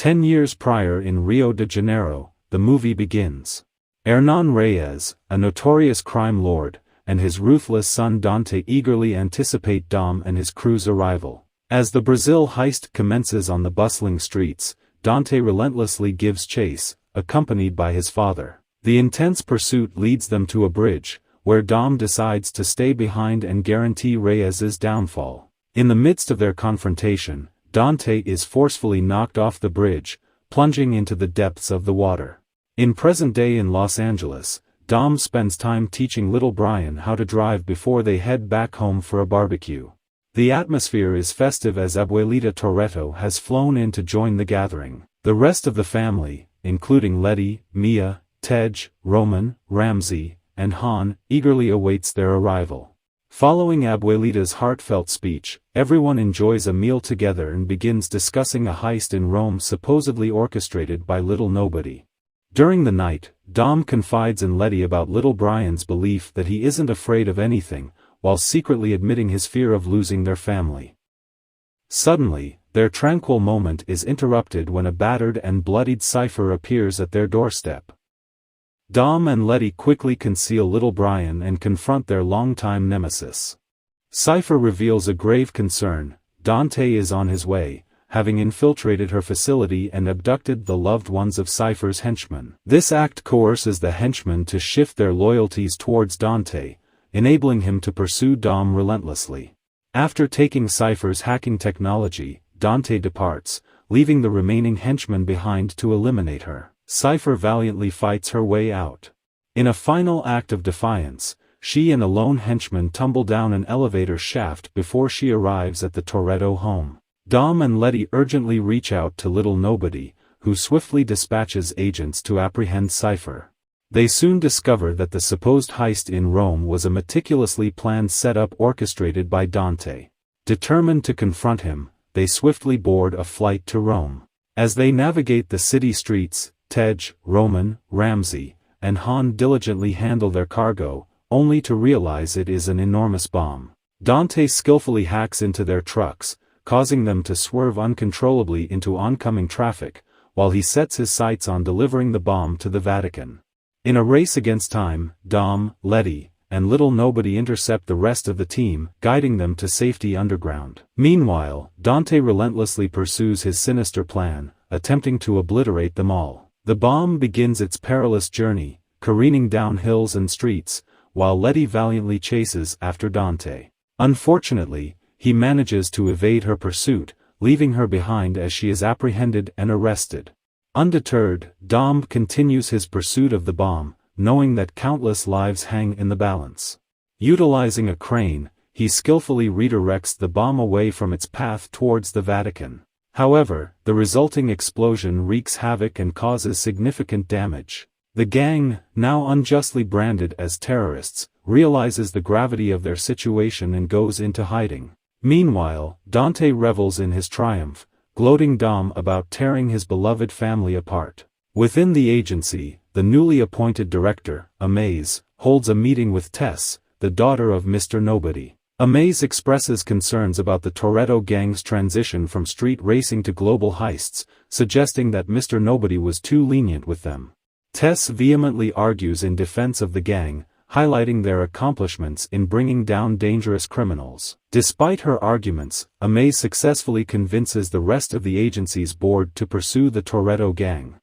10 years prior in Rio de Janeiro, the movie begins. Hernan Reyes, a notorious crime lord, and his ruthless son Dante eagerly anticipate Dom and his crew's arrival. As the Brazil heist commences on the bustling streets, Dante relentlessly gives chase, accompanied by his father. The intense pursuit leads them to a bridge, where Dom decides to stay behind and guarantee Reyes's downfall. In the midst of their confrontation, Dante is forcefully knocked off the bridge, plunging into the depths of the water. In present day in Los Angeles, Dom spends time teaching little Brian how to drive before they head back home for a barbecue. The atmosphere is festive as Abuelita Toretto has flown in to join the gathering. The rest of the family, including Letty, Mia, Tej, Roman, Ramsey, and Han, eagerly awaits their arrival. Following Abuelita's heartfelt speech, everyone enjoys a meal together and begins discussing a heist in Rome supposedly orchestrated by Little Nobody. During the night, Dom confides in Letty about little Brian's belief that he isn't afraid of anything, while secretly admitting his fear of losing their family. Suddenly, their tranquil moment is interrupted when a battered and bloodied Cypher appears at their doorstep. Dom and Letty quickly conceal little Brian and confront their longtime nemesis. Cypher reveals a grave concern: Dante is on his way, having infiltrated her facility and abducted the loved ones of Cypher's henchmen. This act coerces the henchmen to shift their loyalties towards Dante, enabling him to pursue Dom relentlessly. After taking Cypher's hacking technology, Dante departs, leaving the remaining henchmen behind to eliminate her. Cypher valiantly fights her way out. In a final act of defiance, she and a lone henchman tumble down an elevator shaft before she arrives at the Toretto home. Dom and Letty urgently reach out to Little Nobody, who swiftly dispatches agents to apprehend Cypher. They soon discover that the supposed heist in Rome was a meticulously planned setup orchestrated by Dante. Determined to confront him, they swiftly board a flight to Rome. As they navigate the city streets, Tej, Roman, Ramsey, and Han diligently handle their cargo, only to realize it is an enormous bomb. Dante skillfully hacks into their trucks, causing them to swerve uncontrollably into oncoming traffic, while he sets his sights on delivering the bomb to the Vatican. In a race against time, Dom, Letty, and Little Nobody intercept the rest of the team, guiding them to safety underground. Meanwhile, Dante relentlessly pursues his sinister plan, attempting to obliterate them all. The bomb begins its perilous journey, careening down hills and streets, while Letty valiantly chases after Dante. Unfortunately, he manages to evade her pursuit, leaving her behind as she is apprehended and arrested. Undeterred, Dom continues his pursuit of the bomb, knowing that countless lives hang in the balance. Utilizing a crane, he skillfully redirects the bomb away from its path towards the Vatican. However, the resulting explosion wreaks havoc and causes significant damage. The gang, now unjustly branded as terrorists, realizes the gravity of their situation and goes into hiding. Meanwhile, Dante revels in his triumph, gloating Dom about tearing his beloved family apart. Within the agency, the newly appointed director, Amaze, holds a meeting with Tess, the daughter of Mr. Nobody. Amaze expresses concerns about the Toretto gang's transition from street racing to global heists, suggesting that Mr. Nobody was too lenient with them. Tess vehemently argues in defense of the gang, highlighting their accomplishments in bringing down dangerous criminals. Despite her arguments, Amaze successfully convinces the rest of the agency's board to pursue the Toretto gang.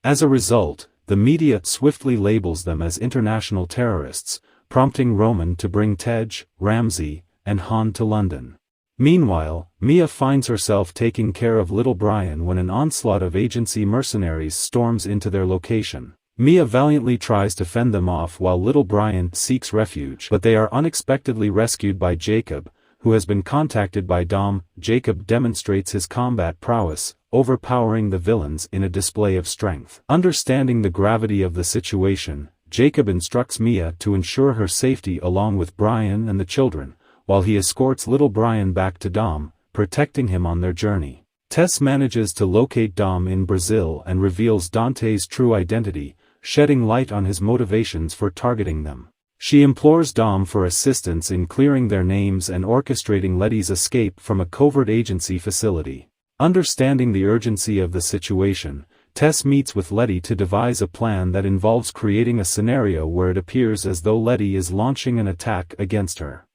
As a result, the media swiftly labels them as international terrorists, prompting Roman to bring Tej, Ramsey, and Han to London. Meanwhile, Mia finds herself taking care of little Brian when an onslaught of agency mercenaries storms into their location. Mia valiantly tries to fend them off while little Brian seeks refuge, but they are unexpectedly rescued by Jacob, who has been contacted by Dom. Jacob demonstrates his combat prowess, overpowering the villains in a display of strength. Understanding the gravity of the situation, Jacob instructs Mia to ensure her safety along with Brian and the children, while he escorts little Brian back to Dom, protecting him on their journey. Tess manages to locate Dom in Brazil and reveals Dante's true identity, shedding light on his motivations for targeting them. She implores Dom for assistance in clearing their names and orchestrating Letty's escape from a covert agency facility. Understanding the urgency of the situation, Tess meets with Letty to devise a plan that involves creating a scenario where it appears as though Letty is launching an attack against her.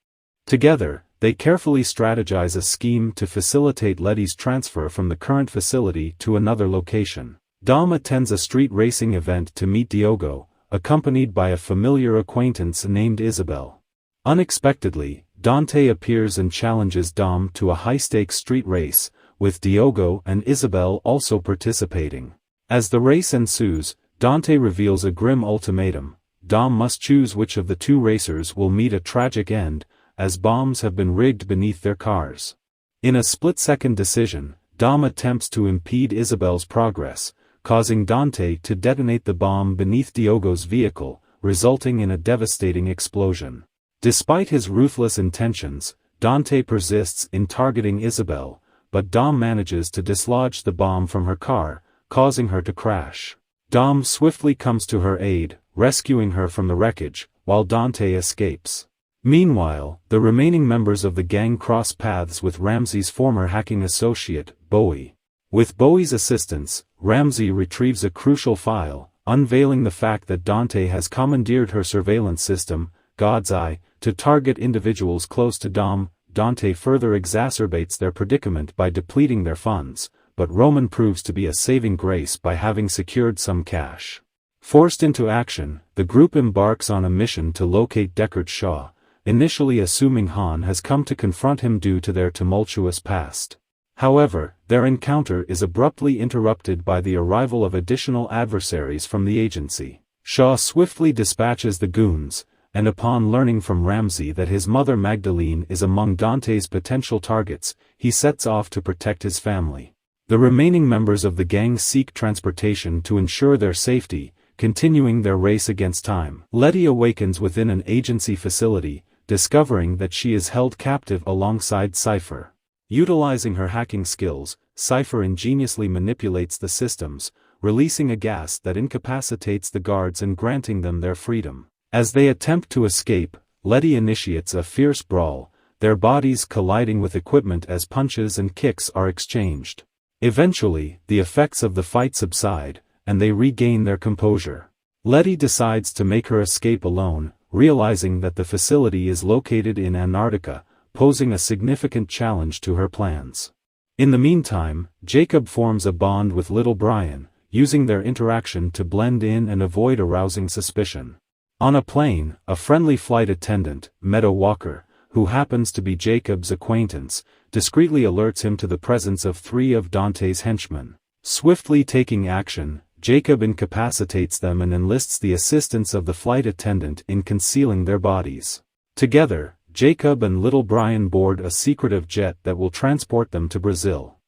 Together, they carefully strategize a scheme to facilitate Letty's transfer from the current facility to another location. Dom attends a street racing event to meet Diogo, accompanied by a familiar acquaintance named Isabel. Unexpectedly, Dante appears and challenges Dom to a high-stakes street race, with Diogo and Isabel also participating. As the race ensues, Dante reveals a grim ultimatum: Dom must choose which of the two racers will meet a tragic end, as bombs have been rigged beneath their cars. In a split-second decision, Dom attempts to impede Isabel's progress, causing Dante to detonate the bomb beneath Diogo's vehicle, resulting in a devastating explosion. Despite his ruthless intentions, Dante persists in targeting Isabel, but Dom manages to dislodge the bomb from her car, causing her to crash. Dom swiftly comes to her aid, rescuing her from the wreckage, while Dante escapes. Meanwhile, the remaining members of the gang cross paths with Ramsey's former hacking associate, Bowie. With Bowie's assistance, Ramsey retrieves a crucial file, unveiling the fact that Dante has commandeered her surveillance system, God's Eye, to target individuals close to Dom. Dante further exacerbates their predicament by depleting their funds, but Roman proves to be a saving grace by having secured some cash. Forced into action, the group embarks on a mission to locate Deckard Shaw, initially assuming Han has come to confront him due to their tumultuous past. However, their encounter is abruptly interrupted by the arrival of additional adversaries from the agency. Shaw swiftly dispatches the goons, and upon learning from Ramsey that his mother Magdalene is among Dante's potential targets, he sets off to protect his family. The remaining members of the gang seek transportation to ensure their safety, continuing their race against time. Letty awakens within an agency facility, discovering that she is held captive alongside Cypher. Utilizing her hacking skills, Cypher ingeniously manipulates the systems, releasing a gas that incapacitates the guards and granting them their freedom. As they attempt to escape, Letty initiates a fierce brawl, their bodies colliding with equipment as punches and kicks are exchanged. Eventually, the effects of the fight subside, and they regain their composure. Letty decides to make her escape alone, realizing that the facility is located in Antarctica, posing a significant challenge to her plans. In the meantime, Jacob forms a bond with little Brian, using their interaction to blend in and avoid arousing suspicion. On a plane, a friendly flight attendant, Meadow Walker, who happens to be Jacob's acquaintance, discreetly alerts him to the presence of 3 of Dante's henchmen. Swiftly taking action, Jacob incapacitates them and enlists the assistance of the flight attendant in concealing their bodies. Together, Jacob and little Brian board a secretive jet that will transport them to Brazil.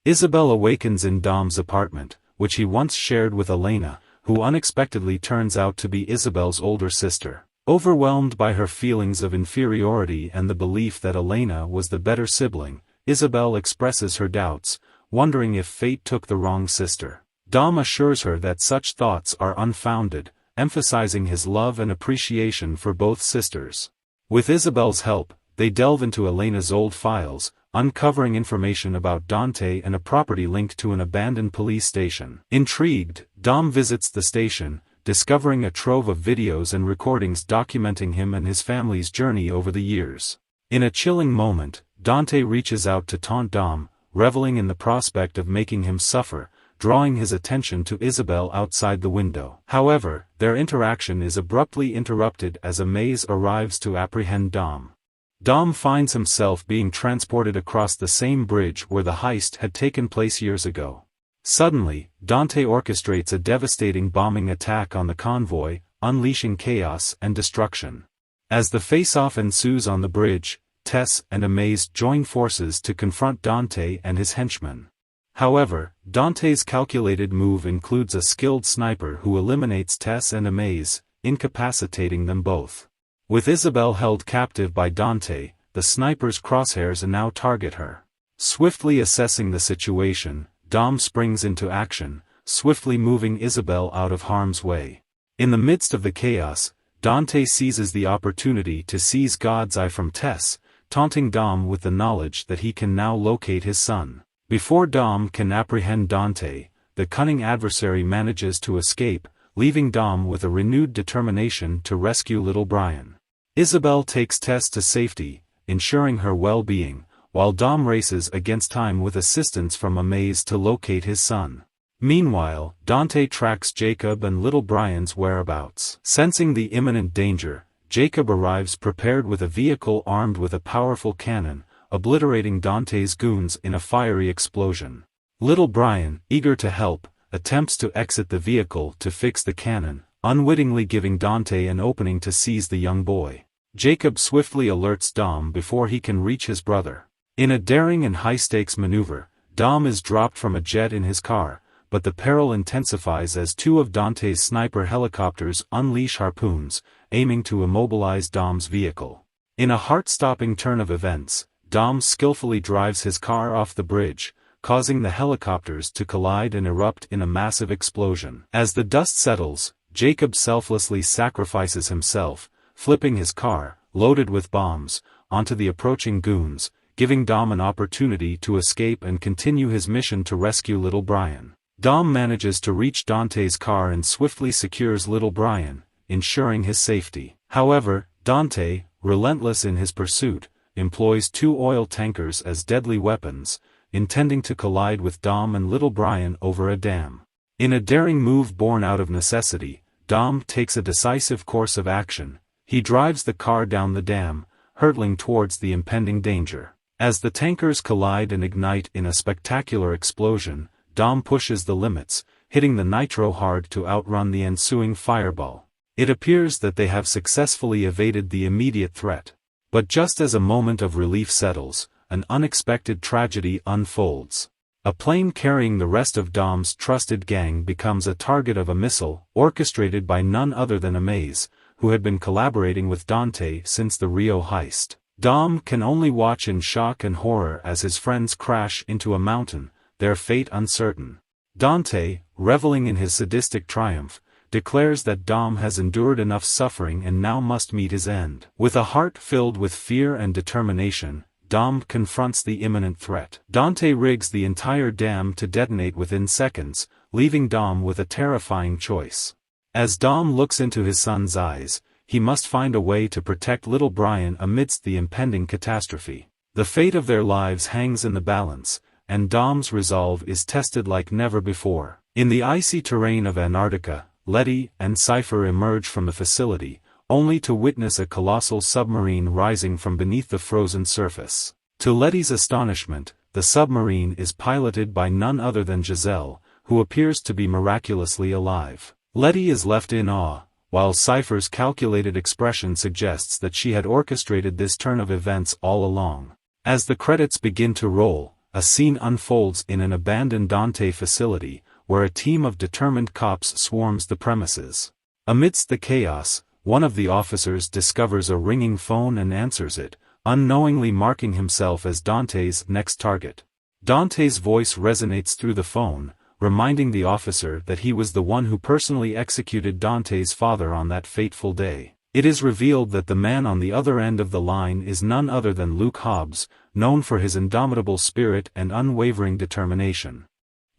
Isabel awakens in Dom's apartment, which he once shared with Elena, who unexpectedly turns out to be Isabel's older sister. Overwhelmed by her feelings of inferiority and the belief that Elena was the better sibling, Isabel expresses her doubts, wondering if fate took the wrong sister. Dom assures her that such thoughts are unfounded, emphasizing his love and appreciation for both sisters. With Isabel's help, they delve into Elena's old files, uncovering information about Dante and a property linked to an abandoned police station. Intrigued, Dom visits the station, discovering a trove of videos and recordings documenting him and his family's journey over the years. In a chilling moment, Dante reaches out to taunt Dom, reveling in the prospect of making him suffer, drawing his attention to Isabel outside the window. However, their interaction is abruptly interrupted as Amaze arrives to apprehend Dom. Dom finds himself being transported across the same bridge where the heist had taken place years ago. Suddenly, Dante orchestrates a devastating bombing attack on the convoy, unleashing chaos and destruction. As the face-off ensues on the bridge, Tess and Amaze join forces to confront Dante and his henchmen. However, Dante's calculated move includes a skilled sniper who eliminates Tess and Amaze, incapacitating them both. With Isabel held captive by Dante, the sniper's crosshairs now target her. Swiftly assessing the situation, Dom springs into action, swiftly moving Isabel out of harm's way. In the midst of the chaos, Dante seizes the opportunity to seize God's Eye from Tess, taunting Dom with the knowledge that he can now locate his son. Before Dom can apprehend Dante, the cunning adversary manages to escape, leaving Dom with a renewed determination to rescue little Brian. Isabel takes Tess to safety, ensuring her well-being, while Dom races against time with assistance from a maze to locate his son. Meanwhile, Dante tracks Jacob and little Brian's whereabouts. Sensing the imminent danger, Jacob arrives prepared with a vehicle armed with a powerful cannon, obliterating Dante's goons in a fiery explosion. Little Brian, eager to help, attempts to exit the vehicle to fix the cannon, unwittingly giving Dante an opening to seize the young boy. Jacob swiftly alerts Dom before he can reach his brother. In a daring and high-stakes maneuver, Dom is dropped from a jet in his car, but the peril intensifies as two of Dante's sniper helicopters unleash harpoons, aiming to immobilize Dom's vehicle. In a heart-stopping turn of events, Dom skillfully drives his car off the bridge, causing the helicopters to collide and erupt in a massive explosion. As the dust settles, Jacob selflessly sacrifices himself, flipping his car, loaded with bombs, onto the approaching goons, giving Dom an opportunity to escape and continue his mission to rescue little Brian. Dom manages to reach Dante's car and swiftly secures little Brian, ensuring his safety. However, Dante, relentless in his pursuit, employs two oil tankers as deadly weapons, intending to collide with Dom and little Brian over a dam. In a daring move born out of necessity, Dom takes a decisive course of action. He drives the car down the dam, hurtling towards the impending danger. As the tankers collide and ignite in a spectacular explosion, Dom pushes the limits, hitting the nitro hard to outrun the ensuing fireball. It appears that they have successfully evaded the immediate threat. But just as a moment of relief settles, an unexpected tragedy unfolds. A plane carrying the rest of Dom's trusted gang becomes a target of a missile, orchestrated by none other than Amaze, who had been collaborating with Dante since the Rio heist. Dom can only watch in shock and horror as his friends crash into a mountain, their fate uncertain. Dante, reveling in his sadistic triumph, declares that Dom has endured enough suffering and now must meet his end. With a heart filled with fear and determination, Dom confronts the imminent threat. Dante rigs the entire dam to detonate within seconds, leaving Dom with a terrifying choice. As Dom looks into his son's eyes, he must find a way to protect little Brian amidst the impending catastrophe. The fate of their lives hangs in the balance, and Dom's resolve is tested like never before. In the icy terrain of Antarctica, Letty and Cypher emerge from the facility, only to witness a colossal submarine rising from beneath the frozen surface. To Letty's astonishment, the submarine is piloted by none other than Giselle, who appears to be miraculously alive. Letty is left in awe, while Cypher's calculated expression suggests that she had orchestrated this turn of events all along. As the credits begin to roll, a scene unfolds in an abandoned Dante facility, where a team of determined cops swarms the premises. Amidst the chaos, one of the officers discovers a ringing phone and answers it, unknowingly marking himself as Dante's next target. Dante's voice resonates through the phone, reminding the officer that he was the one who personally executed Dante's father on that fateful day. It is revealed that the man on the other end of the line is none other than Luke Hobbs, known for his indomitable spirit and unwavering determination.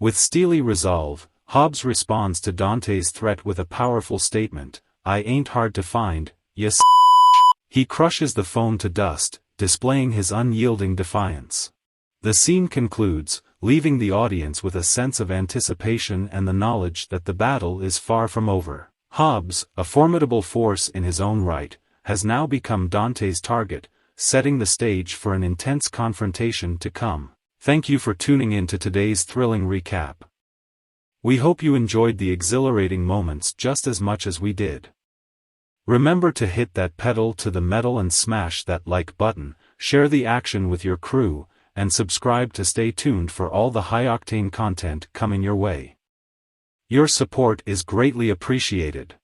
With steely resolve, Hobbs responds to Dante's threat with a powerful statement, "I ain't hard to find, yes." He crushes the phone to dust, displaying his unyielding defiance. The scene concludes, leaving the audience with a sense of anticipation and the knowledge that the battle is far from over. Hobbs, a formidable force in his own right, has now become Dante's target, setting the stage for an intense confrontation to come. Thank you for tuning in to today's thrilling recap. We hope you enjoyed the exhilarating moments just as much as we did. Remember to hit that pedal to the metal and smash that like button, share the action with your crew, and subscribe to stay tuned for all the high-octane content coming your way. Your support is greatly appreciated.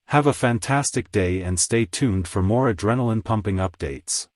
Have a fantastic day and stay tuned for more adrenaline-pumping updates.